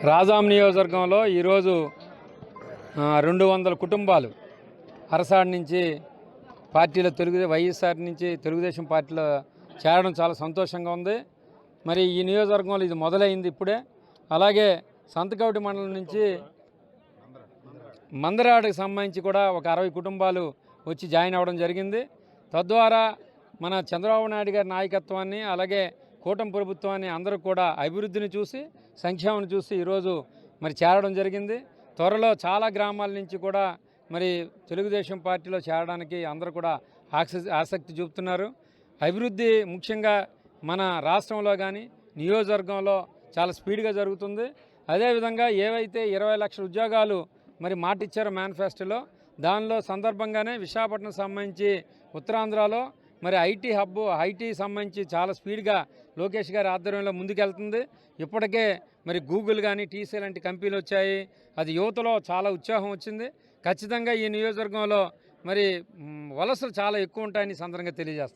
రాజాం నియోజకవర్గంలో ఈరోజు 200 కుటుంబాలు అరసాడ్ నుంచి పార్టీలో వైఎస్ఆర్ నుంచి తెలుగుదేశం పార్టీలో చేరడం చాలా సంతోషంగా ఉంది. మరి ఈ నియోజకవర్గంలో ఇది మొదలైంది ఇప్పుడే. అలాగే సంతకవటి మండలం నుంచి మందరాడకు సంబంధించి కూడా ఒక 60 కుటుంబాలు వచ్చి జాయిన్ అవ్వడం జరిగింది. తద్వారా మన చంద్రబాబు నాయుడు గారి నాయకత్వాన్ని అలాగే కూటమి ప్రభుత్వాన్ని అందరూ కూడా అభివృద్ధిని చూసి సంక్షేమాన్ని చూసి ఈరోజు మరి చేరడం జరిగింది. త్వరలో చాలా గ్రామాల నుంచి కూడా మరి తెలుగుదేశం పార్టీలో చేరడానికి అందరూ కూడా ఆసక్తి చూపుతున్నారు. అభివృద్ధి ముఖ్యంగా మన రాష్ట్రంలో కానీ నియోజకవర్గంలో చాలా స్పీడ్గా జరుగుతుంది. అదేవిధంగా ఏవైతే 20 లక్షల ఉద్యోగాలు మరి మాట ఇచ్చారో మేనిఫెస్టోలో, దానిలో సందర్భంగానే విశాఖపట్నం సంబంధించి ఉత్తరాంధ్రలో మరి ఐటీ సంబంధించి చాలా స్పీడ్గా లోకేష్ గారి ఆధ్వర్యంలో ముందుకెళ్తుంది. ఇప్పటికే మరి గూగుల్ కానీ టీసీ లాంటి కంపెనీలు వచ్చాయి. అది యువతలో చాలా ఉత్సాహం వచ్చింది. ఖచ్చితంగా ఈ నియోజకవర్గంలో మరి వలసలు చాలా ఎక్కువ ఉంటాయని సందర్భంగా తెలియజేస్తాం.